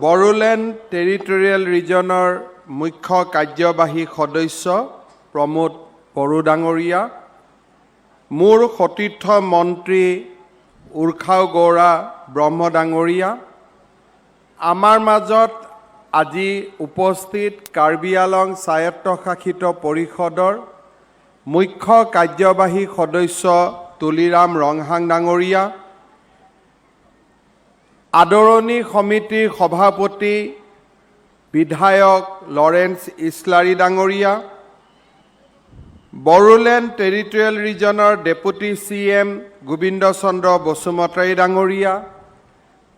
Bodoland territorial ৰিজনৰ মুখ্য কাৰ্যবাহী সদস্য প্ৰমোদ বড়ো ডাঙৰীয়া, মোৰ সতীৰ্থ মন্ত্ৰী উৰ্খাও গৌৰা ব্ৰহ্ম ডাঙৰীয়া, আমাৰ মাজত আজি উপস্থিত কাৰ্বি আংলং স্বায়ত্তশাসিত পৰিষদৰ মুখ্য কাৰ্যবাহী সদস্য তুলিৰাম ৰংহাং ডাঙৰীয়া, আদৰণী সমিতিৰ সভাপতি বিধায়ক লৰেন্স ইছলাৰী ডাঙৰীয়া, বড়োলেণ্ড টেৰিটৰিয়েল ৰিজনৰ ডেপুটি CM গোবিন্দ চন্দ্ৰ বসুমতাৰী ডাঙৰীয়া,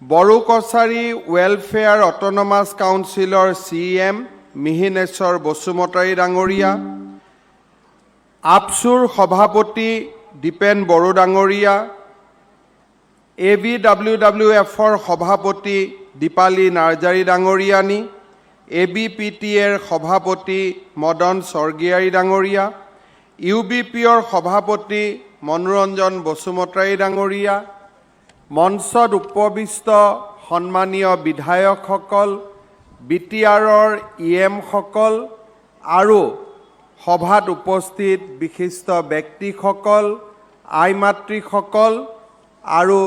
বড়ো কছাৰী ৱেলফেয়াৰ অট'নমাছ কাউন্সিলৰ CM মিহিনেশ্বৰ বসুমতাৰী ডাঙৰীয়া, আপচুৰ সভাপতি দীপেন বড়ো ডাঙৰীয়া, ABWWFৰ সভাপতি দীপালী নাৰ্জাৰী ডাঙৰীয়ানী, ABPTAৰ সভাপতি মদন স্বৰ্গীয়াৰী ডাঙৰীয়া, UBPৰ সভাপতি মনোৰঞ্জন বসুমতাৰী ডাঙৰীয়া, মঞ্চত উপবিষ্ট সন্মানীয় বিধায়কসকল, BTRৰ EMসকল আৰু সভাত উপস্থিত বিশিষ্ট ব্যক্তিসকল, আই মাতৃসকল আৰু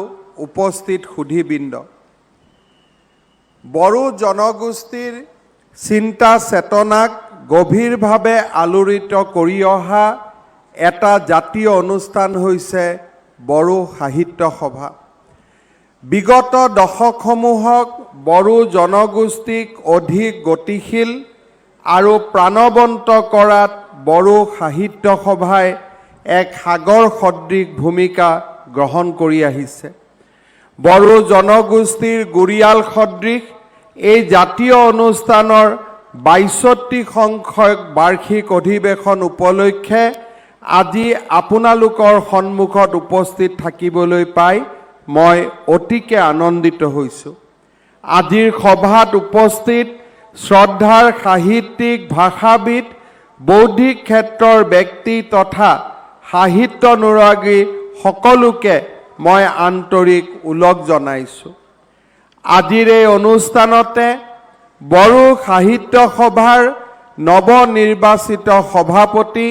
উপস্থিত সুধীবৃন্দ, বড়ো জনগোষ্ঠীৰ চিন্তা চেতনাক গভীৰভাৱে আলোড়িত কৰি অহা এটা জাতীয় অনুষ্ঠান হৈছে বড়ো সাহিত্য সভা। বিগত দশকসমূহক বড়ো জনগোষ্ঠীক অধিক গতিশীল আৰু প্ৰাণৱন্ত কৰাত বড়ো সাহিত্য সভাই এক সাগৰ সদৃশ ভূমিকা গ্ৰহণ কৰি আহিছে। বড়ো জনগোষ্ঠীৰ গুৰিয়াল সদৃশ এই জাতীয় অনুষ্ঠানৰ ৬২ সংখ্যক বাৰ্ষিক অধিৱেশন উপলক্ষে আজি আপোনালোকৰ সন্মুখত উপস্থিত থাকিবলৈ পাই মই অতিকে আনন্দিত হৈছোঁ। আজিৰ সভাত উপস্থিত শ্ৰদ্ধাৰ সাহিত্যিক, ভাষাবিদ, বৌদ্ধিক ক্ষেত্ৰৰ ব্যক্তি তথা সাহিত্যানুৰাগী সকলোকে মই আন্তৰিক ওলগ জনাইছোঁ। আজিৰ এই অনুষ্ঠানতে বড়ো সাহিত্য সভাৰ নৱনিৰ্বাচিত সভাপতি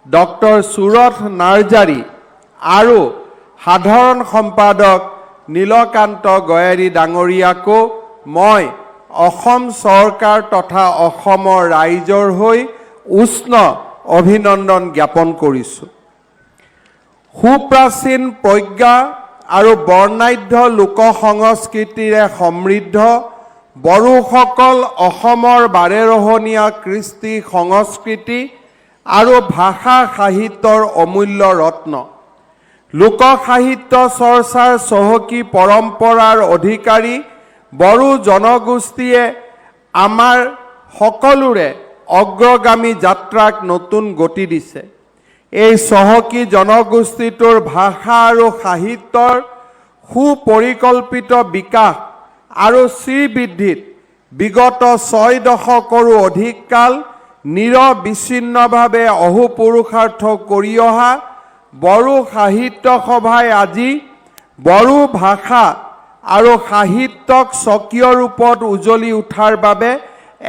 ডক্টৰ সুৰথ নাৰ্জাৰী আৰু সাধাৰণ সম্পাদক নীলকান্ত গয়াৰী ডাঙৰীয়াকো মই অসম চৰকাৰ তথা অসমৰ ৰাইজৰ হৈ উষ্ণ অভিনন্দন জ্ঞাপন কৰিছোঁ। সুপ্ৰাচীন প্ৰজ্ঞা আৰু বৰ্ণাঢ্য লোক সংস্কৃতিৰে সমৃদ্ধ বড়োসকল অসমৰ বাৰেৰহণীয়া কৃষ্টি সংস্কৃতি আৰু ভাষা সাহিত্যৰ অমূল্য ৰত্ন। লোক সাহিত্য চৰ্চাৰ চহকী পৰম্পৰাৰ অধিকাৰী বড়ো জনগোষ্ঠীয়ে আমাৰ সকলোৰে অগ্ৰগামী যাত্ৰাক নতুন গতি দিছে। এই চহকী জনগোষ্ঠীটোৰ ভাষা আৰু সাহিত্যৰ সুপৰিকল্পিত বিকাশ আৰু শ্ৰীবৃদ্ধিত বিগত ৬ দশকৰো অধিক কাল নিৰবিচ্ছিন্নভাৱে অহোপুৰুষাৰ্থ কৰি অহা বড়ো সাহিত্য সভাই আজি বড়ো ভাষা আৰু সাহিত্যক স্বকীয় ৰূপত উজ্বলি উঠাৰ বাবে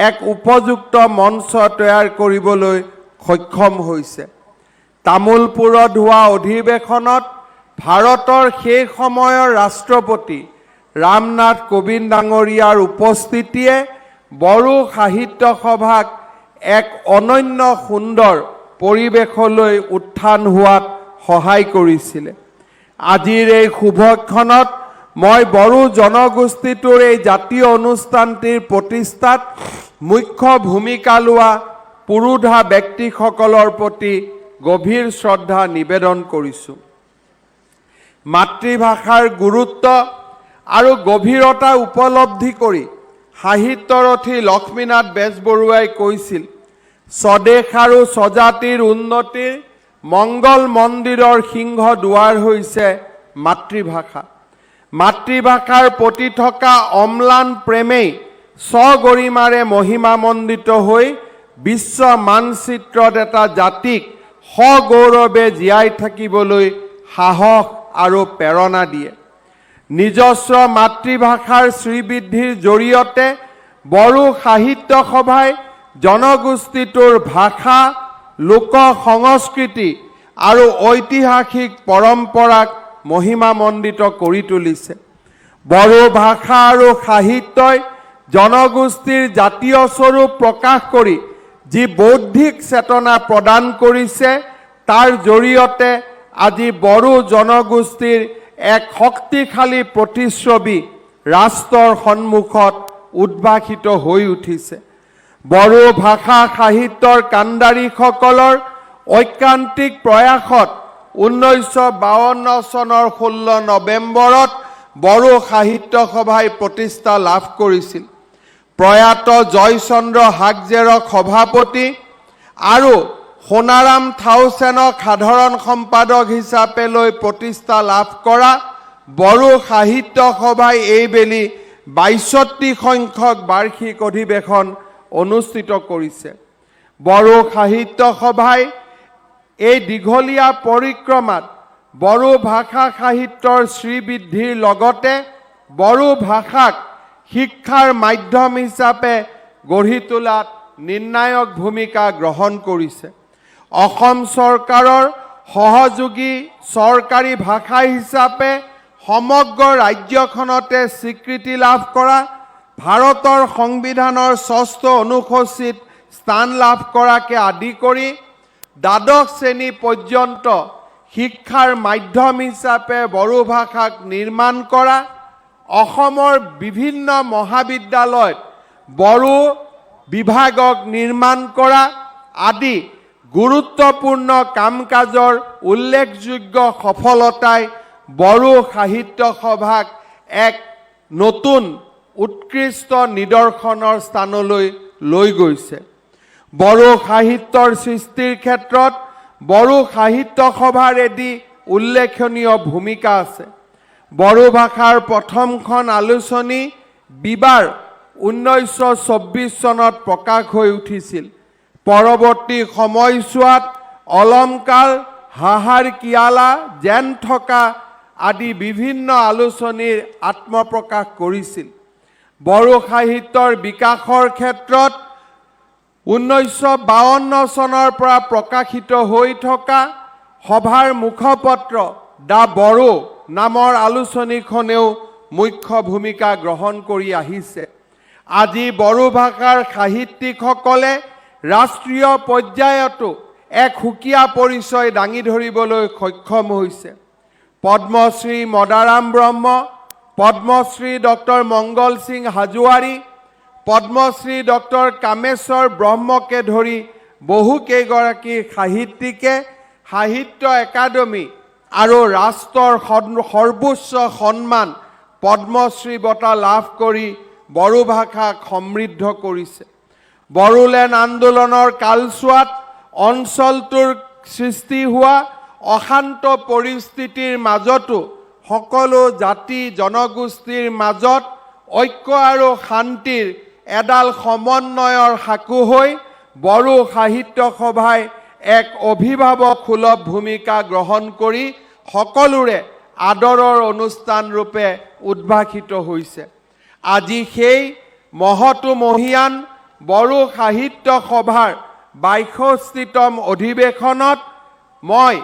এক উপযুক্ত মঞ্চ তৈয়াৰ কৰিবলৈ সক্ষম হৈছে। তামোলপুৰত হোৱা অধিৱেশনত ভাৰতৰ সেই সময়ৰ ৰাষ্ট্ৰপতি ৰামনাথ কোবিন্দ ডাঙৰীয়াৰ উপস্থিতিয়ে বড়ো সাহিত্য সভাক এক অনন্য সুন্দৰ পৰিৱেশলৈ উত্থান হোৱাত সহায় কৰিছিলে। আজিৰ এই শুভক্ষণত মই বড়ো জনগোষ্ঠীটোৰ এই জাতীয় অনুষ্ঠানটিৰ প্ৰতিষ্ঠাত মুখ্য ভূমিকা লোৱা পুৰোধা ব্যক্তিসকলৰ প্ৰতি গভীৰ শ্ৰদ্ধা নিবেদন কৰিছোঁ। মাতৃভাষাৰ গুৰুত্ব আৰু গভীৰতা উপলব্ধি কৰি সাহিত্যৰথী লক্ষ্মীনাথ বেজবৰুৱাই কৈছিল, স্বদেশ আৰু স্বজাতিৰ উন্নতিৰ মংগল মন্দিৰৰ সিংহ দুৱাৰ হৈছে মাতৃভাষা। মাতৃভাষাৰ প্ৰতি থকা অম্লান প্ৰেমেই স্বগৰিমাৰে মহিমামণ্ডিত হৈ বিশ্ব মানচিত্ৰত এটা জাতিক সগৌৰৱে জীয়াই থাকিবলৈ সাহস আৰু প্ৰেৰণা দিয়ে। নিজস্ব মাতৃভাষাৰ শ্ৰীবৃদ্ধিৰ জৰিয়তে বড়ো সাহিত্য সভাই জনগোষ্ঠীটোৰ ভাষা, লোক সংস্কৃতি আৰু ঐতিহাসিক পৰম্পৰাক মহিমামণ্ডিত কৰি তুলিছে। বড়ো ভাষা আৰু সাহিত্যই জনগোষ্ঠীৰ জাতীয় স্বৰূপ প্ৰকাশ কৰি যি বৌদ্ধিক চেতনা প্ৰদান কৰিছে, তাৰ জৰিয়তে আজি বড়ো জনগোষ্ঠীৰ এক শক্তিশালী প্ৰতিচ্ছবি ৰাষ্ট্ৰৰ সন্মুখত উদ্ভাসিত হৈ উঠিছে। বড়ো ভাষা সাহিত্যৰ কাণ্ডাৰীসকলৰ ঐকান্তিক প্ৰয়াসত 1952 চনৰ 16 নৱেম্বৰত বড়ো সাহিত্য সভাই প্ৰতিষ্ঠা লাভ কৰিছিল। প্ৰয়াত জয়চন্দ্ৰ হাগজেৰক সভাপতি আৰু সোণাৰাম থাউচেনক সাধাৰণ সম্পাদক হিচাপে লৈ প্ৰতিষ্ঠা লাভ কৰা বড়ো সাহিত্য সভাই এইবেলি ৬২টি সংখ্যক বাৰ্ষিক অধিৱেশন অনুষ্ঠিত কৰিছে। বড়ো সাহিত্য সভাই এই দীঘলীয়া পৰিক্ৰমাত বড়ো ভাষা সাহিত্যৰ শ্ৰীবৃদ্ধিৰ লগতে বড়ো ভাষাক শিক্ষাৰ মাধ্যম হিচাপে গঢ়ি তোলাত নিৰ্ণায়ক ভূমিকা গ্ৰহণ কৰিছে। অসম চৰকাৰৰ সহযোগী চৰকাৰী ভাষা হিচাপে সমগ্ৰ ৰাজ্যখনতে স্বীকৃতি লাভ কৰা, ভাৰতৰ সংবিধানৰ ৬ষ্ঠ অনুসূচীত স্থান লাভ কৰাকে আদি কৰি দ্বাদশ শ্ৰেণী পৰ্যন্ত শিক্ষাৰ মাধ্যম হিচাপে বড়ো ভাষাক নিৰ্মাণ কৰা, অসমৰ বিভিন্ন মহাবিদ্যালয়ত বড়ো বিভাগক নিৰ্মাণ কৰা আদি গুৰুত্বপূৰ্ণ কাম কাজৰ উল্লেখযোগ্য সফলতাই বড়ো সাহিত্য সভাক এক নতুন উৎকৃষ্ট নিদৰ্শনৰ স্থানলৈ লৈ গৈছে। বড়ো সাহিত্যৰ সৃষ্টিৰ ক্ষেত্ৰত বড়ো সাহিত্য সভাৰ এটি উল্লেখনীয় ভূমিকা আছে। বড়ো ভাষাৰ প্ৰথমখন আলোচনী বিবাৰ 1924 চনত প্ৰকাশ হৈ উঠিছিল। পৰৱৰ্তী সময়ছোৱাত অলংকাৰ, হাহাৰ কিয়ালা, জেন থকা আদি বিভিন্ন আলোচনীৰ আত্মপ্ৰকাশ কৰিছিল। বড়ো সাহিত্যৰ বিকাশৰ ক্ষেত্ৰত 1952 চনৰ পৰা প্ৰকাশিত হৈ থকা সভাৰ মুখপত্ৰ দ্য বড়ো নামৰ আলোচনীখনেও মুখ্য ভূমিকা গ্ৰহণ কৰি আহিছে। আজি বড়ো ভাষাৰ সাহিত্যিকসকলে ৰাষ্ট্ৰীয় পৰ্যায়তো এক সুকীয়া পৰিচয় দাঙি ধৰিবলৈ সক্ষম হৈছে। পদ্মশ্ৰী মদাৰাম ব্ৰহ্ম, পদ্মশ্ৰী ডক্টৰ মংগল সিং হাজোৱাৰী, পদ্মশ্ৰী ডক্টৰ কামেশ্বৰ ব্ৰহ্মকে ধৰি বহুকেইগৰাকী সাহিত্যিকে সাহিত্য একাডেমী আৰু ৰাষ্ট্ৰৰ সৰ্বোচ্চ সন্মান পদ্মশ্ৰী বঁটা লাভ কৰি বড়ো ভাষাক সমৃদ্ধ কৰিছে। বড়োলেণ্ড আন্দোলনৰ কালছোৱাত অঞ্চলটোৰ সৃষ্টি হোৱা অশান্ত পৰিস্থিতিৰ মাজতো সকলো জাতি জনগোষ্ঠীৰ মাজত ঐক্য আৰু শান্তিৰ এডাল সমন্বয়ৰ সাঁকো হৈ বড়ো সাহিত্য সভাই এক অভিভাৱক সুলভ ভূমিকা গ্ৰহণ কৰি সকলোৰে আদৰৰ অনুষ্ঠান ৰূপে উদ্ভাসিত হৈছে। আজি সেই মহীয়ান বড়ো সাহিত্য সভাৰ ৬২তম অধিৱেশনত মই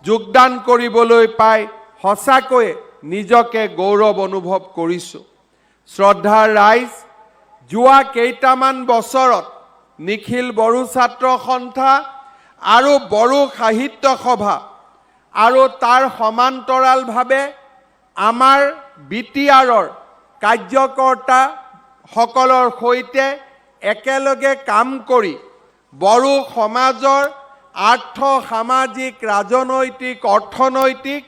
যোগদান কৰিবলৈ পাই সঁচাকৈয়ে নিজকে গৌৰৱ অনুভৱ কৰিছোঁ। শ্ৰদ্ধাৰ ৰাইজ, যোৱা কেইটামান বছৰত নিখিল বড়ো ছাত্ৰ সন্থা আৰু বড়ো সাহিত্য সভা আৰু তাৰ সমান্তৰালভাৱে আমাৰ BTRৰ কাৰ্যকৰ্তাসকলৰ সৈতে একেলগে কাম কৰি বড়ো সমাজৰ আৰ্থ সামাজিক ৰাজনৈতিক অৰ্থনৈতিক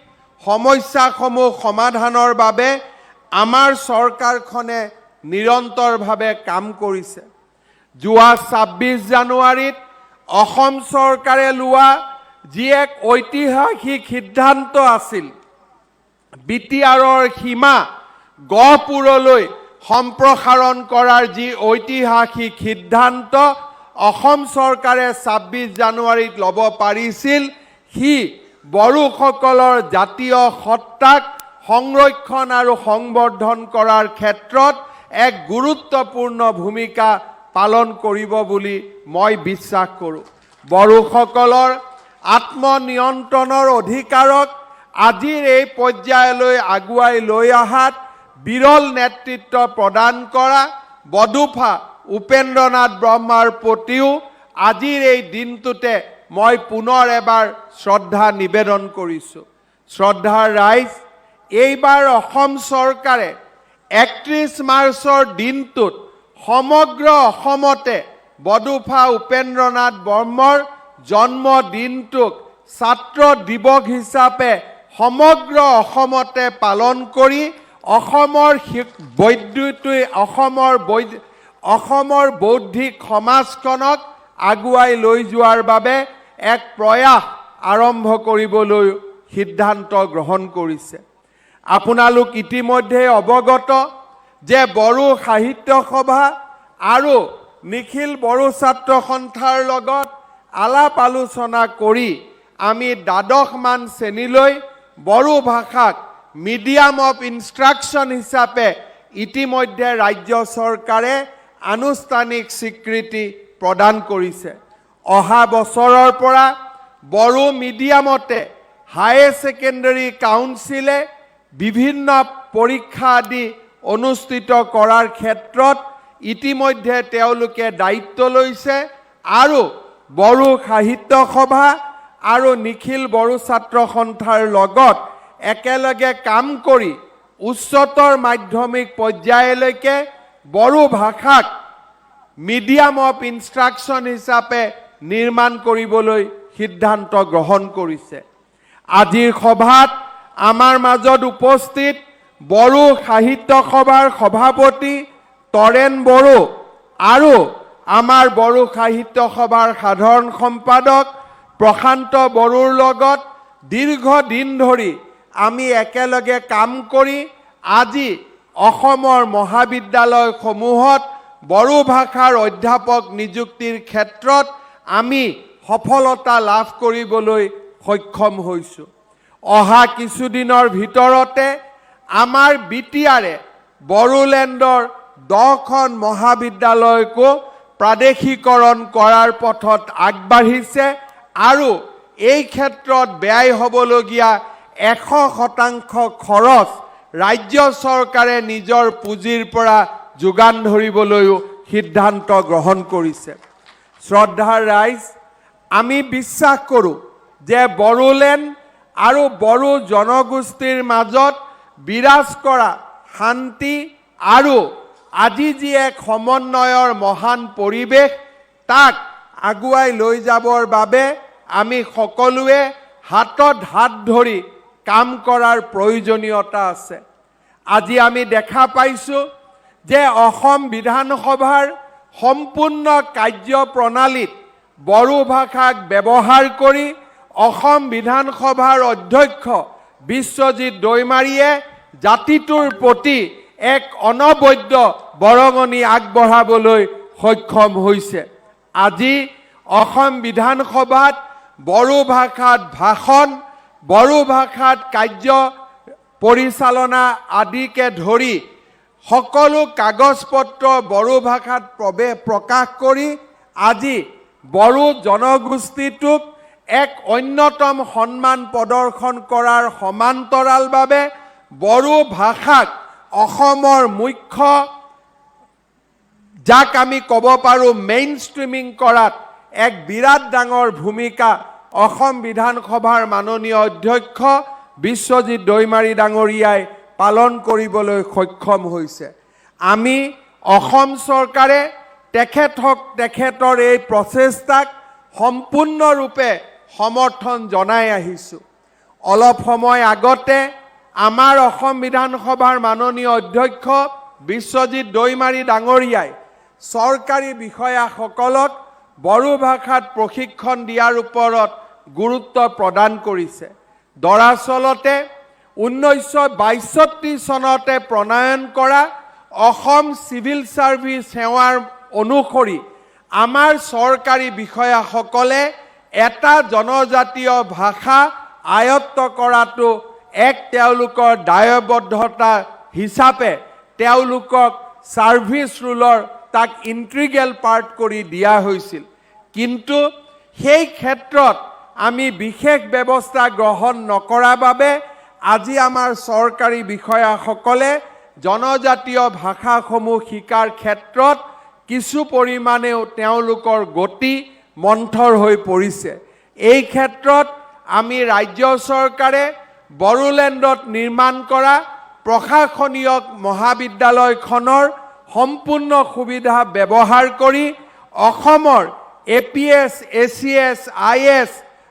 সমস্যাসমূহ সমাধানৰ বাবে আমাৰ চৰকাৰখনে নিৰন্তৰভাৱে কাম কৰিছে। যোৱা ২৬ জানুৱাৰীত অসম চৰকাৰে লোৱা যি এক ঐতিহাসিক সিদ্ধান্ত আছিল, BTRৰ সীমা গহপুৰলৈ সম্প্ৰসাৰণ কৰাৰ যি ঐতিহাসিক সিদ্ধান্ত অসম চৰকাৰে ২৬ জানুৱাৰীত ল'ব পাৰিছিল, সি বড়োসকলৰ জাতীয় সত্তাক সংৰক্ষণ আৰু সংবৰ্ধন কৰাৰ ক্ষেত্ৰত এক গুৰুত্বপূৰ্ণ ভূমিকা পালন কৰিব বুলি মই বিশ্বাস কৰোঁ। বড়োসকলৰ আত্মনিয়ন্ত্ৰণৰ অধিকাৰক আজিৰ এই পৰ্যায়লৈ আগুৱাই লৈ অহাত বিৰল নেতৃত্ব প্ৰদান কৰা বডোফা উপেন্দ্ৰনাথ ব্ৰহ্মাৰ প্ৰতিও আজিৰ এই দিনটোতে মই পুনৰ এবাৰ শ্ৰদ্ধা নিবেদন কৰিছোঁ। শ্ৰদ্ধাৰ ৰাইজ, এইবাৰ অসম চৰকাৰে 31 মাৰ্চৰ দিনটোত সমগ্ৰ অসমতে বডোফা উপেন্দ্ৰনাথ ব্ৰহ্মৰ জন্মদিনটোক ছাত্ৰ দিৱস হিচাপে সমগ্ৰ অসমতে পালন কৰি অসমৰ বৌদ্ধিক সমাজখনক আগুৱাই লৈ যোৱাৰ বাবে এক প্ৰয়াস আৰম্ভ কৰিবলৈ সিদ্ধান্ত গ্ৰহণ কৰিছে। আপোনালোক ইতিমধ্যে অৱগত যে বড়ো সাহিত্য সভা আৰু নিখিল বড়ো ছাত্ৰ সন্থাৰ লগত আলাপ আলোচনা কৰি আমি দ্বাদশমান শ্ৰেণীলৈ বড়ো ভাষাক মিডিয়াম অফ ইনষ্ট্ৰাকশ্যন হিচাপে ইতিমধ্যে ৰাজ্য চৰকাৰে আনুষ্ঠানিক স্বীকৃতি প্ৰদান কৰিছে। অহা বছৰৰ পৰা বড়ো মিডিয়ামতে হায়াৰ ছেকেণ্ডাৰী কাউন্সিলে বিভিন্ন পৰীক্ষা আদি অনুষ্ঠিত কৰাৰ ক্ষেত্ৰত ইতিমধ্যে তেওঁলোকে দায়িত্ব লৈছে আৰু বড়ো সাহিত্য সভা আৰু নিখিল বড়ো ছাত্ৰ সন্থাৰ লগত একেলগে কাম কৰি উচ্চতৰ মাধ্যমিক পৰ্যায়লৈকে বড়ো ভাষাক মিডিয়াম অফ ইনষ্ট্ৰাকশ্যন হিচাপে নিৰ্মাণ কৰিবলৈ সিদ্ধান্ত গ্ৰহণ কৰিছে। আজিৰ সভাত আমাৰ মাজত উপস্থিত বড়ো সাহিত্য সভাৰ সভাপতি তৰেণ বড়ো আৰু আমাৰ বড়ো সাহিত্য সভাৰ সাধাৰণ সম্পাদক প্ৰশান্ত বড়োৰ লগত দীৰ্ঘদিন ধৰি আমি একেলগে কাম কৰি আজি অসমৰ মহাবিদ্যালয়সমূহত বড়ো ভাষাৰ অধ্যাপক নিযুক্তিৰ ক্ষেত্ৰত আমি সফলতা লাভ কৰিবলৈ সক্ষম হৈছোঁ। অহা কিছুদিনৰ ভিতৰতে আমাৰ বিটিআৰে বড়োলেণ্ডৰ 10খন মহাবিদ্যালয়কো প্ৰাদেশিকৰণ কৰাৰ পথত আগবাঢ়িছে আৰু এই ক্ষেত্ৰত ব্যয় হ'বলগীয়া 100% খৰচ ৰাজ্য চৰকাৰে নিজৰ পুঁজিৰ পৰা যোগান ধৰিবলৈও সিদ্ধান্ত গ্ৰহণ কৰিছে। শ্ৰদ্ধাৰ ৰাইজ, আমি বিশ্বাস কৰোঁ যে বড়োলেণ্ড আৰু বড়ো জনগোষ্ঠীৰ মাজত বিৰাজ কৰা শান্তি আৰু আজি যি এক সমন্বয়ৰ মহান পৰিৱেশ তাক আগুৱাই লৈ যাবৰ বাবে আমি সকলোৱে হাতত হাত ধৰি কাম কৰাৰ প্ৰয়োজনীয়তা আছে। আজি আমি দেখা পাইছোঁ যে অসম বিধানসভাৰ সম্পূৰ্ণ কাৰ্যপ্ৰণালীত বড়ো ভাষাক ব্যৱহাৰ কৰি অসম বিধানসভাৰ অধ্যক্ষ বিশ্বজিৎ দৈমাৰীয়ে জাতিটোৰ প্ৰতি এক অনবদ্য বৰঙণি আগবঢ়াবলৈ সক্ষম হৈছে। আজি অসম বিধানসভাত বড়ো ভাষাত ভাষণ, বড়ো ভাষাত কাৰ্য পৰিচালনা আদিকে ধৰি সকলো কাগজ পত্ৰ বড়ো ভাষাত প্ৰকাশ কৰি আজি বড়ো জনগোষ্ঠীটোক এক অন্যতম সন্মান প্ৰদৰ্শন কৰাৰ সমান্তৰালভাৱে বড়ো ভাষাক অসমৰ মুখ্য যাক আমি ক'ব পাৰোঁ মেইন ষ্ট্ৰীমিং কৰাত এক বিৰাট ডাঙৰ ভূমিকা অসম বিধানসভাৰ মাননীয় অধ্যক্ষ বিশ্বজিৎ দৈমাৰী ডাঙৰীয়াই পালন কৰিবলৈ সক্ষম হৈছে। আমি অসম চৰকাৰে তেখেতৰ এই প্ৰচেষ্টাক সম্পূৰ্ণৰূপে সমৰ্থন জনাই আহিছোঁ। অলপ সময় আগতে আমাৰ অসম বিধানসভাৰ মাননীয় অধ্যক্ষ বিশ্বজিৎ দৈমাৰী ডাঙৰীয়াই চৰকাৰী বিষয়াসকলক বড়ো ভাষাত প্ৰশিক্ষণ দিয়াৰ ওপৰত গুৰুত্ব প্ৰদান কৰিছে। দৰাচলতে 1962 চনতে প্ৰণয়ন কৰা অসম চিভিল ছাৰ্ভিচ সেৱাৰ অনুসৰি আমাৰ চৰকাৰী বিষয়াসকলে এটা জনজাতীয় ভাষা আয়ত্ত কৰাটো এক তেওঁলোকৰ দায়বদ্ধতা হিচাপে তেওঁলোকক সাৰ্ভিস ৰুলৰ তাক ইন্টিগ্ৰেল পাৰ্ট কৰি দিয়া হৈছিল কিন্তু সেই ক্ষেত্ৰত আমি বিশেষ ব্যৱস্থা গ্ৰহণ নকৰাৰ বাবে আজি আমাৰ চৰকাৰী বিষয়াসকলে জনজাতীয় ভাষাসমূহ শিকাৰ ক্ষেত্ৰত কিছু পৰিমাণেও তেওঁলোকৰ গতি মন্থৰ হৈ পৰিছে এই ক্ষেত্ৰত আমি ৰাজ্য চৰকাৰে বড়োলেণ্ডত নিৰ্মাণ কৰা প্ৰশাসনীয় মহাবিদ্যালয়খনৰ সম্পূৰ্ণ সুবিধা ব্যৱহাৰ কৰি অসমৰ APS, ACS, IS,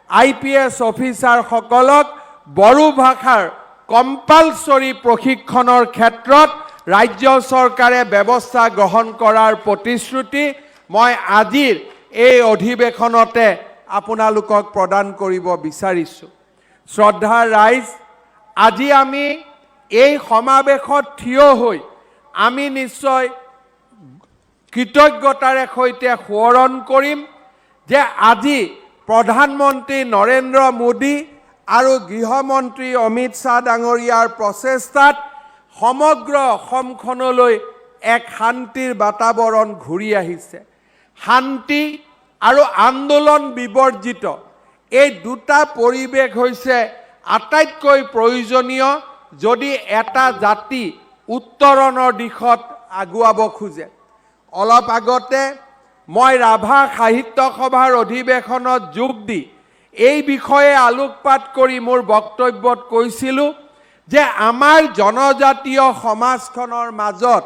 IPS অফিচাৰসকলক Bodo ভাষাৰ কম্পালসৰী প্ৰশিক্ষণৰ ক্ষেত্ৰত ৰাজ্য চৰকাৰে ব্যৱস্থা গ্ৰহণ কৰাৰ প্ৰতিশ্ৰুতি মই আজিৰ এই অধিৱেশনতে আপোনালোকক প্ৰদান কৰিব বিচাৰিছোঁ শ্ৰদ্ধাৰ ৰাইজ আজি আমি এই সমাৱেশত থিয় হৈ আমি নিশ্চয় কৃতজ্ঞতাৰে সৈতে সোঁৱৰণ কৰিম যে আজি প্ৰধানমন্ত্ৰী নৰেন্দ্ৰ মোদী আৰু গৃহমন্ত্ৰী অমিত শ্বাহ ডাঙৰীয়াৰ প্ৰচেষ্টাত সমগ্ৰ অসমখনলৈ এক শান্তিৰ বাতাবৰণ ঘূৰি আহিছে শান্তি আৰু আন্দোলন বিবৰ্জিত এই দুটা পৰিৱেশ হৈছে আটাইতকৈ প্ৰয়োজনীয় যদি এটা জাতি উত্তৰণৰ দিশত আগুৱাব খোজে অলপ আগতে মই ৰাভা সাহিত্য সভাৰ অধিৱেশনত যোগ দি এই বিষয়ে আলোকপাত কৰি মোৰ বক্তব্যত কৈছিলোঁ যে আমাৰ জনজাতীয় সমাজখনৰ মাজত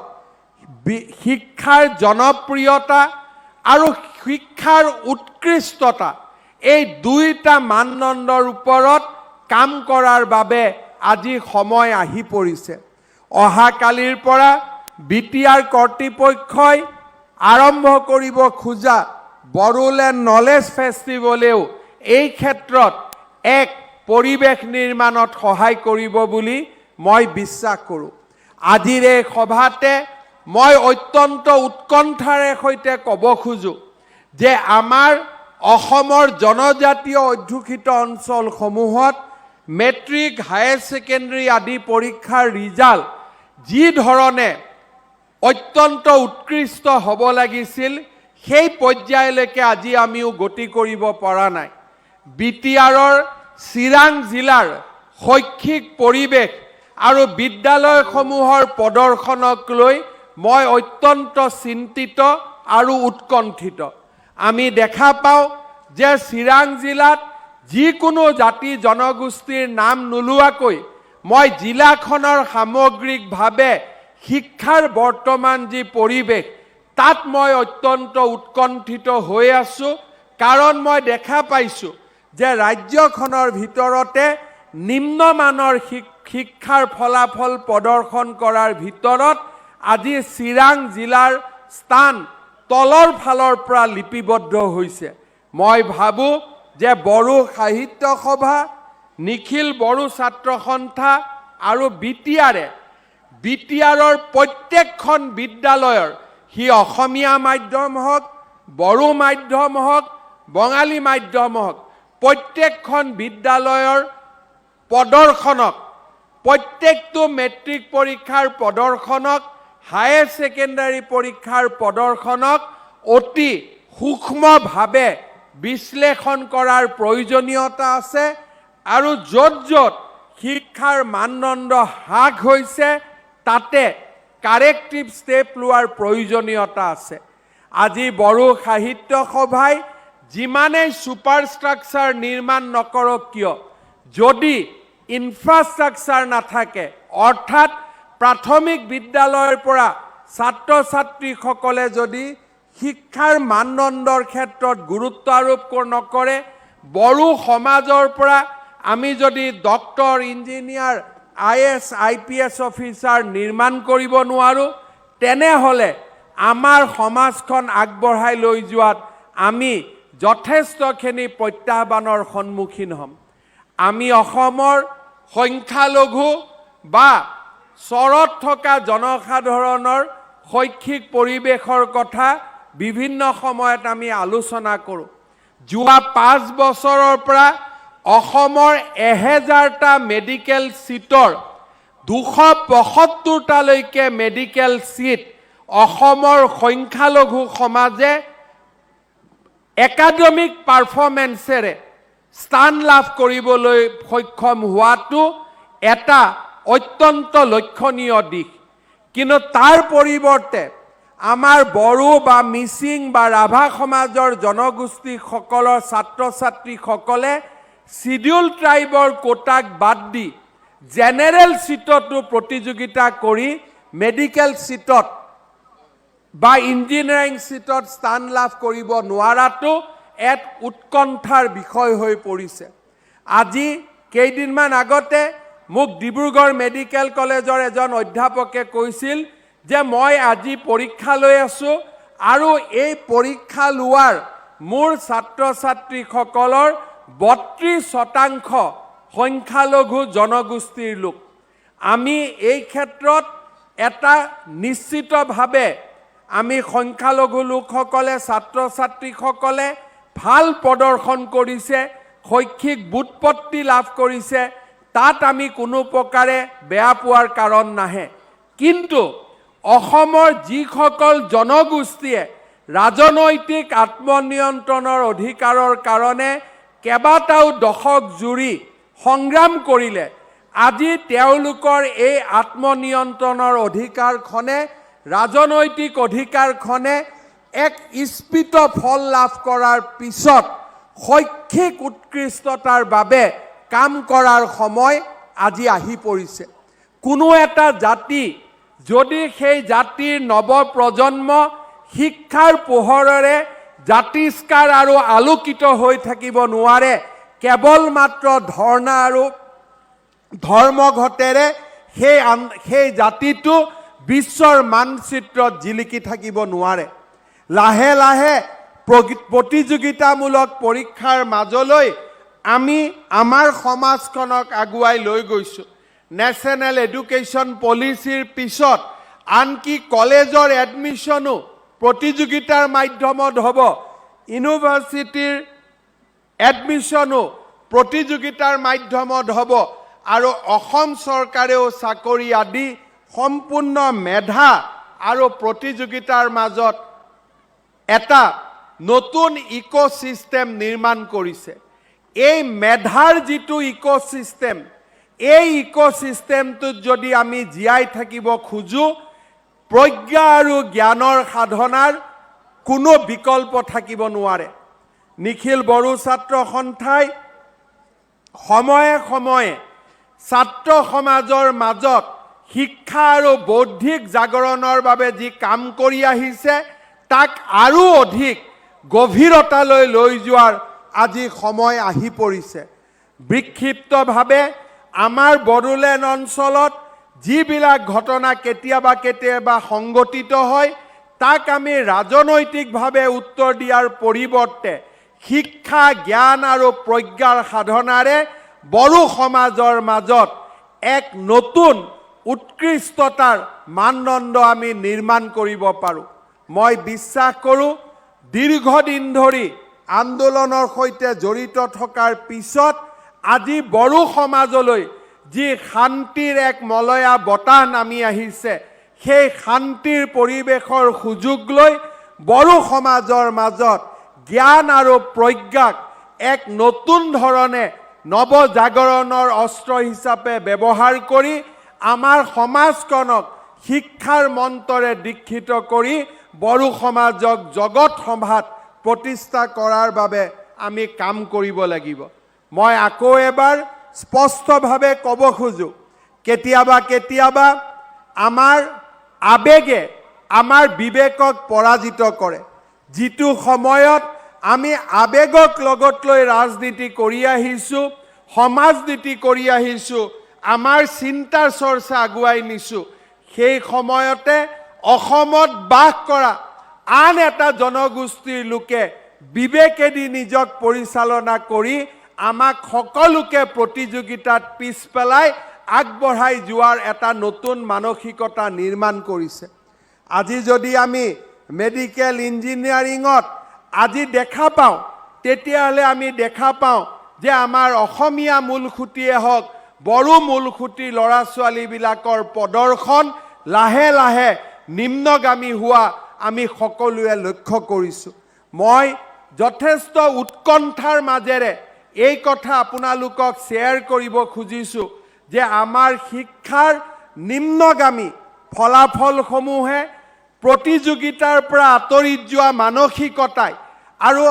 শিক্ষাৰ জনপ্ৰিয়তা আৰু শিক্ষাৰ উৎকৃষ্টতা এই দুইটা মানদণ্ডৰ ওপৰত কাম কৰাৰ বাবে আজি সময় আহি পৰিছে অহাকালিৰ পৰা বিটিআৰ কৰ্তৃপক্ষই আৰম্ভ কৰিব খোজা বড়োলেণ্ড নলেজ ফেষ্টিভেলেও এই ক্ষেত্ৰত এক পৰিৱেশ নিৰ্মাণত সহায় কৰিব বুলি মই বিশ্বাস কৰোঁ আজিৰ এই সভাতে মই অত্যন্ত উৎকণ্ঠাৰে সৈতে ক'ব খোজো যে আমাৰ অসমৰ জনজাতীয় অধ্যুষিত অঞ্চলসমূহত মেট্ৰিক হায়াৰ ছেকেণ্ডাৰী আদি পৰীক্ষাৰ ৰিজাল্ট যি ধৰণে অত্যন্ত উৎকৃষ্ট হ'ব লাগিছিল সেই পৰ্যায়লৈকে আজি আমিও গতি কৰিব পৰা নাই বিটিআৰৰ চিৰাং জিলাৰ শৈক্ষিক পৰিৱেশ আৰু বিদ্যালয়সমূহৰ প্ৰদৰ্শনক লৈ মই অত্যন্ত চিন্তিত আৰু উৎকণ্ঠিত আমি দেখা পাওঁ যে চিৰাং জিলাত যিকোনো জাতি জনগোষ্ঠীৰ নাম নোলোৱাকৈ মই জিলাখনৰ সামগ্ৰিকভাৱে শিক্ষাৰ বৰ্তমান যি পৰিৱেশ তাত মই অত্যন্ত উৎকণ্ঠিত হৈ আছোঁ কাৰণ মই দেখা পাইছোঁ যে ৰাজ্যখনৰ ভিতৰতে নিম্নমানৰ শিক্ষাৰ ফলাফল প্ৰদৰ্শন কৰাৰ ভিতৰত আজি চিৰাং জিলাৰ স্থান তলৰ ফালৰ পৰা লিপিবদ্ধ হৈছে মই ভাবোঁ যে বড়ো সাহিত্য সভা নিখিল বড়ো ছাত্ৰ সন্থা আৰু বিটিআৰৰ প্ৰত্যেকখন বিদ্যালয়ৰ সি অসমীয়া মাধ্যম হওক বড়ো মাধ্যম হওক বঙালী মাধ্যম হওক প্ৰত্যেকখন বিদ্যালয়ৰ প্ৰদৰ্শনক প্ৰত্যেকটো মেট্ৰিক পৰীক্ষাৰ প্ৰদৰ্শনক হায়াৰ ছেকেণ্ডাৰী পৰীক্ষাৰ প্ৰদৰ্শনক অতি সূক্ষ্মভাৱে বিশ্লেষণ কৰাৰ প্ৰয়োজনীয়তা আছে আৰু য'ত য'ত শিক্ষাৰ মানদণ্ড হ্ৰাস হৈছে তাতে কাৰেক্টিভ ষ্টেপ লোৱাৰ প্ৰয়োজনীয়তা আছে আজি বড়ো সাহিত্য সভাই যিমানেই সুপাৰষ্ট্ৰাকচাৰ নিৰ্মাণ নকৰক কিয় যদি ইনফ্ৰাষ্ট্ৰাকচাৰ নাথাকে অৰ্থাৎ প্ৰাথমিক বিদ্যালয়ৰ পৰা ছাত্ৰ ছাত্ৰীসকলে যদি শিক্ষাৰ মানদণ্ডৰ ক্ষেত্ৰত গুৰুত্ব আৰোপ নকৰে বড়ো সমাজৰ পৰা আমি যদি doctor engineer IS IPS officer নিৰ্মাণ কৰিব নোৱাৰোঁ তেনেহ'লে আমাৰ সমাজখন আগবঢ়াই লৈ যোৱাত আমি যথেষ্টখিনি প্ৰত্যাহ্বানৰ সন্মুখীন হ'ম আমি অসমৰ সংখ্যালঘু বা চৰত থকা জনসাধাৰণৰ শৈক্ষিক পৰিৱেশৰ কথা বিভিন্ন সময়ত আমি আলোচনা কৰোঁ যোৱা 5 বছৰৰ পৰা অসমৰ 1000টা মেডিকেল সিটৰ 275টালৈকে মেডিকেল সিট অসমৰ সংখ্যালঘু সমাজে একাডেমিক পাৰফৰ্মেন্সেৰে স্থান লাভ কৰিবলৈ সক্ষম হোৱাটো এটা অত্যন্ত লক্ষণীয় দিশ। কিন্তু তাৰ পৰিৱৰ্তে আমাৰ বড়ো বা মিচিং বা ৰাভা সমাজৰ জনগোষ্ঠীসকলৰ ছাত্ৰ ছাত্ৰীসকলে শিডিউল ট্ৰাইবৰ কোটাক বাদ দি জেনেৰেল সিটতো প্ৰতিযোগিতা কৰি মেডিকেল সিটত বা ইঞ্জিনিয়াৰিং সিটত স্থান লাভ কৰিব নোৱাৰাটো এক উৎকণ্ঠাৰ বিষয় হৈ পৰিছে। আজি কেইদিনমান আগতে মোক ডিব্ৰুগড় মেডিকেল কলেজৰ এজন অধ্যাপকে কৈছিল যে মই আজি পৰীক্ষা লৈ আছো আৰু এই পৰীক্ষা লোৱাৰ মোৰ ছাত্ৰ ছাত্ৰীসকলৰ 32% সংখ্যালঘু জনগোষ্ঠীৰ লোক। আমি এই ক্ষেত্ৰত এটা নিশ্চিতভাৱে আমি সংখ্যালঘু লোকসকলে ছাত্ৰ ছাত্ৰীসকলে ভাল প্ৰদৰ্শন কৰিছে, শৈক্ষিক বুৎপত্তি লাভ কৰিছে, তাত আমি কোনো প্ৰকাৰে বেয়া পোৱাৰ কাৰণ নাহে। কিন্তু অসমৰ যিসকল জনগোষ্ঠীয়ে ৰাজনৈতিক আত্মনিয়ন্ত্ৰণৰ অধিকাৰৰ কাৰণে কেইবাটাও দশক জুৰি সংগ্ৰাম কৰিলে, আজি তেওঁলোকৰ এই আত্মনিয়ন্ত্ৰণৰ অধিকাৰখনে ৰাজনৈতিক অধিকাৰখনে এক স্ফীত ফল লাভ কৰাৰ পিছত শৈক্ষিক উৎকৃষ্টতাৰ বাবে কাম কৰাৰ সময় আজি আহি পৰিছে। কোনো এটা জাতি যদি সেই জাতিৰ নৱপ্ৰজন্ম শিক্ষাৰ পোহৰেৰে জাতিষ্কাৰ আৰু আলোকিত হৈ থাকিব নোৱাৰে, কেৱল মাত্ৰ ধৰ্ণা আৰু ধৰ্মঘটেৰে সেই জাতিটো বিশ্বৰ মানচিত্ৰত জিলিকি থাকিব নোৱাৰে। লাহে লাহে প্ৰতিযোগিতামূলক পৰীক্ষাৰ মাজলৈ আমি আমাৰ সমাজখনক আগুৱাই লৈ গৈছোঁ। নেশ্যনেল এডুকেশ্যন পলিচিৰ পিছত আনকি কলেজৰ এডমিশ্যনো প্ৰতিযোগিতাৰ মাধ্যমত হ'ব, ইউনিভাৰ্চিটিৰ এডমিশ্যনো প্ৰতিযোগিতাৰ মাধ্যমত হ'ব আৰু অসম চৰকাৰেও চাকৰি আদি সম্পূৰ্ণ মেধা আৰু প্ৰতিযোগিতাৰ মাজত এটা নতুন ইক'ছিষ্টেম নিৰ্মাণ কৰিছে। এই মেধাৰ যিটো ইক'ছিষ্টেম, এই ইক'ছিষ্টেমটোত যদি আমি জীয়াই থাকিব খোজোঁ, প্ৰজ্ঞা আৰু জ্ঞানৰ সাধনাৰ কোনো বিকল্প থাকিব নোৱাৰে। নিখিল বড়ো ছাত্ৰ সন্থাই সময়ে সময়ে ছাত্ৰ সমাজৰ মাজত শিক্ষা আৰু বৌদ্ধিক জাগৰণৰ বাবে যি কাম কৰি আহিছে, তাক আৰু অধিক গভীৰতালৈ লৈ যোৱাৰ আজি সময় আহি পৰিছে। বিক্ষিপ্তভাৱে আমাৰ বড়োলেণ্ড অঞ্চলত যিবিলাক ঘটনা কেতিয়াবা কেতিয়াবা সংঘটিত হয়, তাক আমি ৰাজনৈতিকভাৱে উত্তৰ দিয়াৰ পৰিৱৰ্তে শিক্ষা জ্ঞান আৰু প্ৰজ্ঞাৰ সাধনাৰে বড়ো সমাজৰ মাজত এক নতুন উৎকৃষ্টতাৰ মানদণ্ড আমি নিৰ্মাণ কৰিব পাৰোঁ। মই বিশ্বাস কৰোঁ দীৰ্ঘদিন ধৰি আন্দোলনৰ সৈতে জড়িত থকাৰ পিছত আজি বড়ো সমাজলৈ যি শান্তিৰ এক মলয়া বতাহ নামি আহিছে, সেই শান্তিৰ পৰিৱেশৰ সুযোগ লৈ বড়ো সমাজৰ মাজত জ্ঞান আৰু প্ৰজ্ঞাক এক নতুন ধৰণে নৱজাগৰণৰ অস্ত্ৰ হিচাপে ব্যৱহাৰ কৰি আমাৰ সমাজখনক শিক্ষাৰ মন্ত্ৰৰে দীক্ষিত কৰি বড়ো সমাজক জগত সভাত প্ৰতিষ্ঠা কৰাৰ বাবে আমি কাম কৰিব লাগিব। মই আকৌ এবাৰ স্পষ্টভাৱে ক'ব খোজোঁ, কেতিয়াবা কেতিয়াবা আমাৰ আবেগে আমাৰ বিবেকক পৰাজিত কৰে। যিটো সময়ত আমি আবেগক লগত লৈ ৰাজনীতি কৰি আহিছোঁ, সমাজনীতি কৰি আহিছোঁ, আমাৰ চিন্তাৰ চৰ্চা আগুৱাই নিছোঁ, সেই সময়তে অসমত বাস কৰা আন এটা জনগোষ্ঠীৰ লোকে বিবেকেদি নিজক পৰিচালনা কৰি আমাক সকলোকে প্ৰতিযোগিতাত পিছ পেলাই আগবঢ়াই যোৱাৰ এটা নতুন মানসিকতা নিৰ্মাণ কৰিছে। আজি যদি আমি মেডিকেল ইঞ্জিনিয়াৰিঙত আজি দেখা পাওঁ, তেতিয়াহ'লে আমি দেখা পাওঁ যে আমাৰ অসমীয়া মূলসুঁতিয়ে হওক বড়ো মূলসুঁতিৰ ল'ৰা ছোৱালীবিলাকৰ প্ৰদৰ্শন লাহে লাহে নিম্নগামী হোৱা আমি সকলোৱে লক্ষ্য কৰিছোঁ। মই যথেষ্ট উৎকণ্ঠাৰ মাজেৰে এই কথা আপোনালোকক শ্বেয়াৰ কৰিব খুজিছোঁ যে আমাৰ শিক্ষাৰ নিম্নগামী ফলাফলসমূহে প্ৰতিযোগিতাৰ পৰা আঁতৰি যোৱা মানসিকতাই আৰু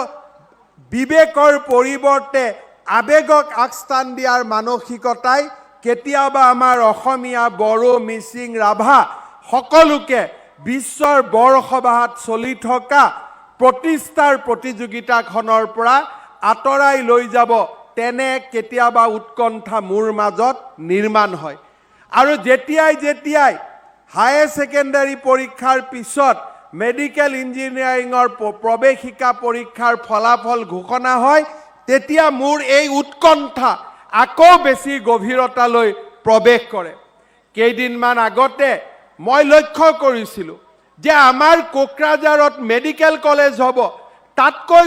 বিবেকৰ পৰিৱৰ্তে আবেগক আগস্থান দিয়াৰ মানসিকতাই কেতিয়াবা আমাৰ অসমীয়া বড়ো মিচিং ৰাভা সকলোকে বিশ্বৰ বৰসবাহত চলি থকা প্ৰতিষ্ঠাৰ প্ৰতিযোগিতাখনৰ পৰা আঁতৰাই লৈ যাব তেনে কেতিয়াবা উৎকণ্ঠা মোৰ মাজত নিৰ্মাণ হয়। আৰু যেতিয়াই হায়াৰ ছেকেণ্ডাৰী পৰীক্ষাৰ পিছত মেডিকেল ইঞ্জিনিয়াৰিঙৰ প্ৰৱেশিকা পৰীক্ষাৰ ফলাফল ঘোষণা হয় তেতিয়া মোৰ এই উৎকণ্ঠা আকৌ বেছি গভীৰতালৈ প্ৰৱেশ কৰে। কেইদিনমান আগতে মই লক্ষ্য কৰিছিলোঁ যে আমাৰ কোকৰাঝাৰত মেডিকেল কলেজ হ'ব, তাতকৈ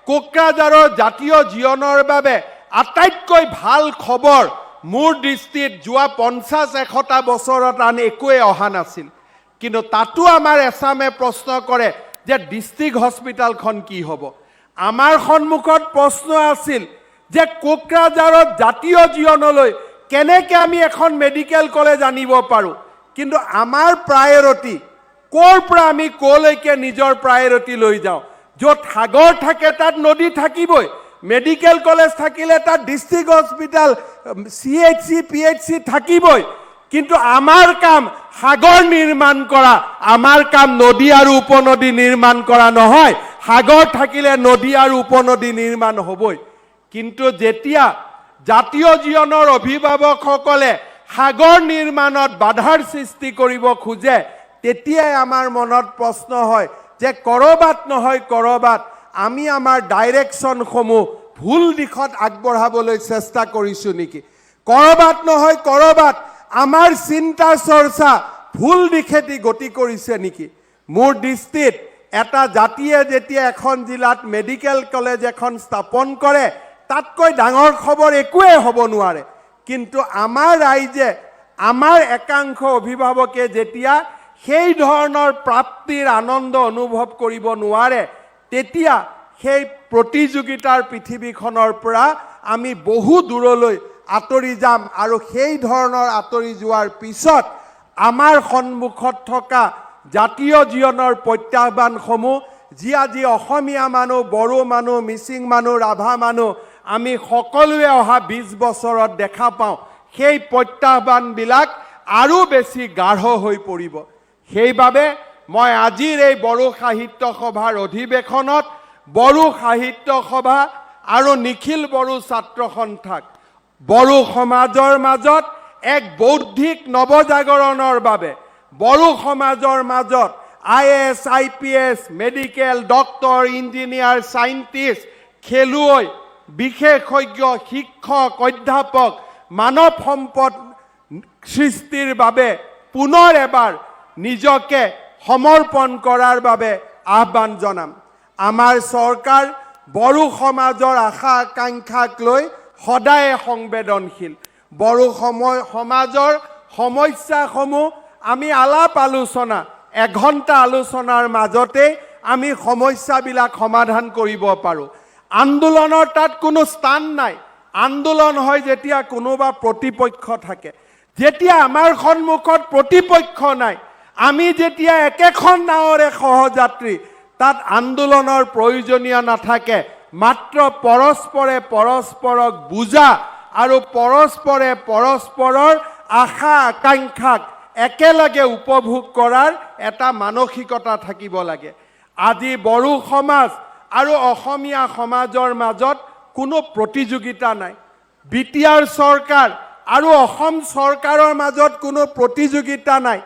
কোকৰাঝাৰৰ জাতীয় জীৱনৰ বাবে আটাইতকৈ ভাল খবৰ মোৰ দৃষ্টিত যোৱা 50-100টা বছৰত আন একোৱে অহা নাছিল। কিন্তু তাতো আমাৰ এছামে প্ৰশ্ন কৰে যে ডিষ্ট্ৰিক্ট হস্পিটেলখন কি হ'ব। আমাৰ সন্মুখত প্ৰশ্ন আছিল যে কোকৰাঝাৰত জাতীয় জীৱনলৈ কেনেকৈ আমি এখন মেডিকেল কলেজ আনিব পাৰোঁ। কিন্তু আমাৰ প্ৰায়ৰিটি ক'ৰ পৰা আমি ক'লৈকে নিজৰ প্ৰায়ৰিটি লৈ যাওঁ। য'ত সাগৰ থাকে তাত নদী থাকিবই, মেডিকেল কলেজ থাকিলে তাত ডিষ্ট্ৰিক্ট হস্পিটেল CHC PHC থাকিবই। কিন্তু আমাৰ কাম সাগৰ নিৰ্মাণ কৰা, আমাৰ কাম নদী আৰু উপনদী নিৰ্মাণ কৰা নহয়। সাগৰ থাকিলে নদী আৰু উপনদী নিৰ্মাণ হ'বই। কিন্তু যেতিয়া জাতীয় জীৱনৰ অভিভাৱকসকলে সাগৰ নিৰ্মাণত বাধাৰ সৃষ্টি কৰিব খোজে তেতিয়াই আমাৰ মনত প্ৰশ্ন হয় যে কৰবাত নহয় কৰবাত আমি আমাৰ ডাইৰেকশ্যনসমূহ ভুল দিশত আগবঢ়াবলৈ চেষ্টা কৰিছোঁ নেকি। কৰবাত নহয় কৰবাত আমাৰ চিন্তা চৰ্চা ভুল দিশেদি গতি কৰিছে নেকি। মোৰ দৃষ্টিত এটা জাতিয়ে যেতিয়া এখন জিলাত মেডিকেল কলেজ এখন স্থাপন কৰে তাতকৈ ডাঙৰ খবৰ একোৱে হ'ব নোৱাৰে। কিন্তু আমাৰ ৰাইজে, আমাৰ একাংশ অভিভাৱকে যেতিয়া সেই ধৰণৰ প্ৰাপ্তিৰ আনন্দ অনুভৱ কৰিব নোৱাৰে তেতিয়া সেই প্ৰতিযোগিতাৰ পৃথিৱীখনৰ পৰা আমি বহু দূৰলৈ আঁতৰি যাম। আৰু সেই ধৰণৰ আঁতৰি যোৱাৰ পিছত আমাৰ সন্মুখত থকা জাতীয় জীৱনৰ প্ৰত্যাহ্বানসমূহ যি আজি অসমীয়া মানুহ, বড়ো মানুহ, মিচিং মানুহ, ৰাভা মানুহ আমি সকলোৱে অহা 20 বছৰত দেখা পাওঁ, সেই প্ৰত্যাহ্বানবিলাক আৰু বেছি গাঢ় হৈ পৰিব। সেইবাবে মই আজিৰ এই বড়ো সাহিত্য সভাৰ অধিৱেশনত বড়ো সাহিত্য সভা আৰু নিখিল বড়ো ছাত্ৰ সন্থাক বড়ো সমাজৰ মাজত এক বৌদ্ধিক নৱজাগৰণৰ বাবে বড়ো সমাজৰ মাজত IAS, IPS, medical, doctor, engineer, scientist, খেলুৱৈ, বিশেষজ্ঞ, শিক্ষক, অধ্যাপক, মানৱ সম্পদ সৃষ্টিৰ বাবে পুনৰ এবাৰ নিজকে সমৰ্পণ কৰাৰ বাবে আহ্বান জনাম। আমাৰ চৰকাৰ বড়ো সমাজৰ আশা আকাংক্ষাক লৈ সদায় সংবেদনশীল। বড়ো সমাজৰ সমস্যাসমূহ আমি আলাপ আলোচনা, এঘণ্টা আলোচনাৰ মাজতে আমি সমস্যাবিলাক সমাধান কৰিব পাৰোঁ। আন্দোলনৰ তাত কোনো স্থান নাই। আন্দোলন হয় যেতিয়া কোনোবা প্ৰতিপক্ষ থাকে। যেতিয়া আমাৰ সন্মুখত প্ৰতিপক্ষ নাই, আমি যেতিয়া একেখন নাৱৰে সহযাত্ৰী, তাত আন্দোলনৰ প্ৰয়োজনীয় নাথাকে। মাত্ৰ পৰস্পৰে পৰস্পৰক বুজা আৰু পৰস্পৰে পৰস্পৰৰ আশা আকাংক্ষাক একেলগে উপভোগ কৰাৰ এটা মানসিকতা থাকিব লাগে। আজি বড়ো সমাজ আৰু অসমীয়া সমাজৰ মাজত কোনো প্ৰতিযোগিতা নাই। BTR চৰকাৰ আৰু অসম চৰকাৰৰ মাজত কোনো প্ৰতিযোগিতা নাই।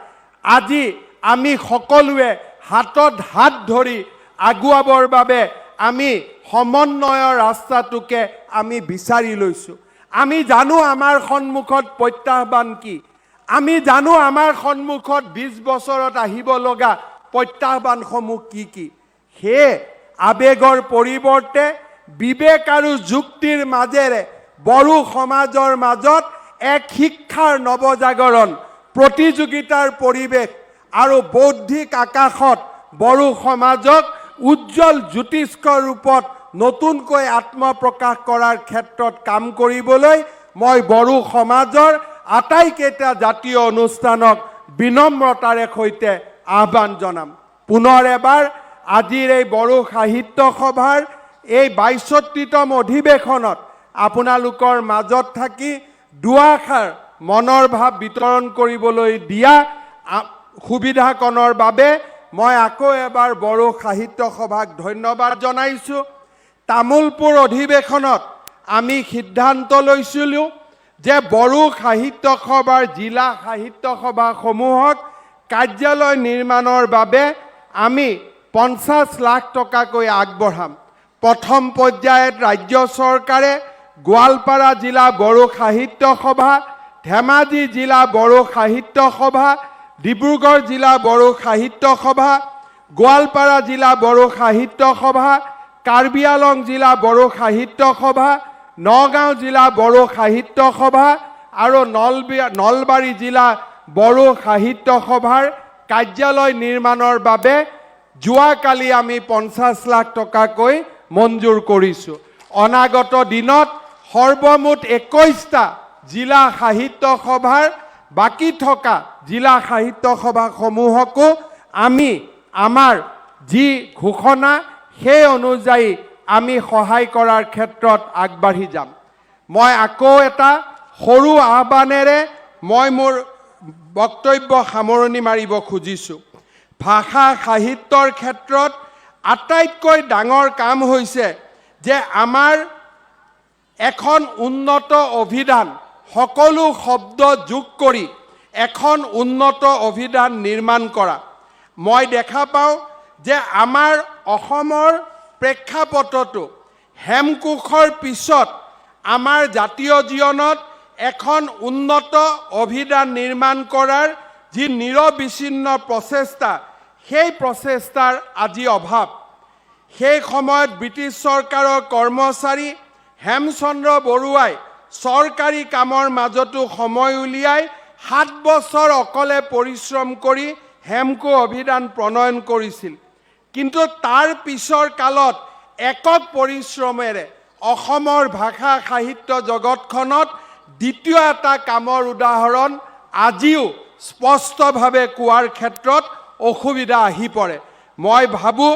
আজি আমি সকলোৱে হাতত হাত ধৰি আগুৱাবৰ বাবে আমি সমন্বয়ৰ ৰাস্তাটোকে আমি বিচাৰি লৈছোঁ। আমি জানো আমাৰ সন্মুখত প্ৰত্যাহ্বান কি। আমি জানো আমাৰ সন্মুখত 20 বছৰত আহিব লগা প্ৰত্যাহ্বানসমূহ কি কি। সেয়ে আবেগৰ পৰিৱৰ্তে বিবেক আৰু যুক্তিৰ মাজেৰে বড়ো সমাজৰ মাজত এক শিক্ষাৰ নৱজাগৰণ, প্ৰতিযোগিতাৰ পৰিৱেশ আৰু বৌদ্ধিক আকাশত বড়ো সমাজক উজ্জ্বল জ্যোতিষ্ক ৰূপত নতুনকৈ আত্মপ্ৰকাশ কৰাৰ ক্ষেত্ৰত কাম কৰিবলৈ মই বড়ো সমাজৰ আটাইকেইটা জাতীয় অনুষ্ঠানক বিনম্ৰতাৰে সৈতে আহ্বান জনাম। পুনৰ এবাৰ আজিৰ এই বড়ো সাহিত্য সভাৰ এই ৬২তম অধিৱেশনত আপোনালোকৰ মাজত থাকি দুআষাৰ মনৰ ভাৱ বিতৰণ কৰিবলৈ দিয়া সুবিধাকণৰ বাবে মই আকৌ এবাৰ বড়ো সাহিত্য সভাক ধন্যবাদ জনাইছোঁ। তামোলপুৰ অধিৱেশনত আমি সিদ্ধান্ত লৈছিলোঁ যে বড়ো সাহিত্য সভাৰ জিলা সাহিত্য সভাসমূহক কাৰ্যালয় নিৰ্মাণৰ বাবে আমি ৫০ লাখ টকাকৈ আগবঢ়াম। প্ৰথম পৰ্যায়ত ৰাজ্য চৰকাৰে গোৱালপাৰা জিলা বড়ো সাহিত্য সভা, ধেমাজি জিলা বড়ো সাহিত্য সভা, ডিব্ৰুগড় জিলা বড়ো সাহিত্য সভা, গোৱালপাৰা জিলা বড়ো সাহিত্য সভা, কাৰ্বি আলং জিলা বড়ো সাহিত্য সভা, নগাঁও জিলা বড়ো সাহিত্য সভা আৰু নলবাৰী জিলা বড়ো সাহিত্য সভাৰ কাৰ্যালয় নিৰ্মাণৰ বাবে যোৱাকালি আমি ৫০ লাখ টকাকৈ মঞ্জুৰ কৰিছোঁ। অনাগত দিনত সৰ্বমুঠ ২১টা জিলা সাহিত্য সভাৰ বাকী থকা জিলা সাহিত্য সভাসমূহকো আমি আমাৰ যি ঘোষণা সেই অনুযায়ী আমি সহায় কৰাৰ ক্ষেত্ৰত আগবাঢ়ি যাম। মই আকৌ এটা সৰু আহ্বানেৰে মই মোৰ বক্তব্য সামৰণি মাৰিব খুজিছোঁ। ভাষা সাহিত্যৰ ক্ষেত্ৰত আটাইতকৈ ডাঙৰ কাম হৈছে যে আমাৰ এখন উন্নত অভিধান, সকলো শব্দ যোগ কৰি এখন উন্নত অভিধান নিৰ্মাণ কৰা। মই দেখা পাওঁ যে আমাৰ অসমৰ প্ৰেক্ষাপটতো হেমকোষৰ পিছত আমাৰ জাতীয় জীৱনত এখন উন্নত অভিধান নিৰ্মাণ কৰাৰ যি নিৰবিচ্ছিন্ন প্ৰচেষ্টা, সেই প্ৰচেষ্টাৰ আজি অভাৱ। সেই সময়ত ব্ৰিটিছ চৰকাৰৰ কৰ্মচাৰী হেমচন্দ্ৰ বৰুৱাই চৰকাৰী কামৰ মাজতো সময় উলিয়াই ৭ বছৰ অকলে পৰিশ্ৰম কৰি হেমকো অভিধান প্ৰণয়ন কৰিছিল। কিন্তু তাৰ পিছৰ কালত একক পৰিশ্ৰমেৰে অসমৰ ভাষা সাহিত্য জগতখনত দ্বিতীয় এটা কামৰ উদাহৰণ আজিও স্পষ্টভাৱে কোৱাৰ ক্ষেত্ৰত অসুবিধা আহি পৰে। মই ভাবোঁ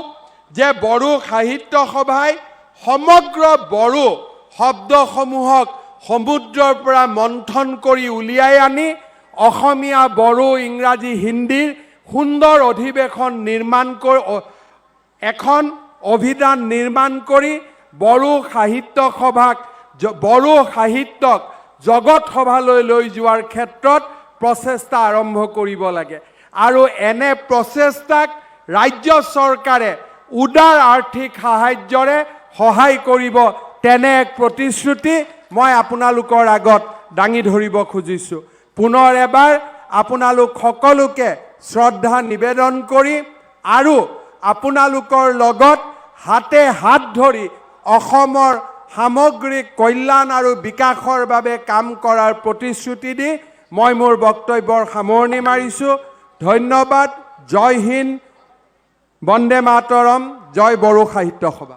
যে বড়ো সাহিত্য সভাই সমগ্ৰ বড়ো শব্দসমূহক সমুদ্ৰৰ পৰা মন্থন কৰি উলিয়াই আনি অসমীয়া, বড়ো, ইংৰাজী, হিন্দীৰ সুন্দৰ অধিৱেশন নিৰ্মাণ কৰি এখন অভিধান নিৰ্মাণ কৰি বড়ো সাহিত্য সভাক, বড়ো সাহিত্যক জগত সভালৈ লৈ যোৱাৰ ক্ষেত্ৰত প্ৰচেষ্টা আৰম্ভ কৰিব লাগে। আৰু এনে প্ৰচেষ্টাক ৰাজ্য চৰকাৰে উদাৰ আৰ্থিক সাহায্যৰে সহায় কৰিব, তেনে এক প্ৰতিশ্ৰুতি মই আপোনালোকৰ আগত দাঙি ধৰিব খুজিছোঁ। পুনৰ এবাৰ আপোনালোক সকলোকে শ্ৰদ্ধা নিবেদন কৰি আৰু আপোনালোকৰ লগত হাতে হাত ধৰি অসমৰ সামগ্ৰিক কল্যাণ আৰু বিকাশৰ বাবে কাম কৰাৰ প্ৰতিশ্ৰুতি দি মই মোৰ বক্তব্যৰ সামৰণি মাৰিছোঁ। ধন্যবাদ। জয় হিন্দ, বন্দে মাতৰম, জয় বড়ো সাহিত্য সভা।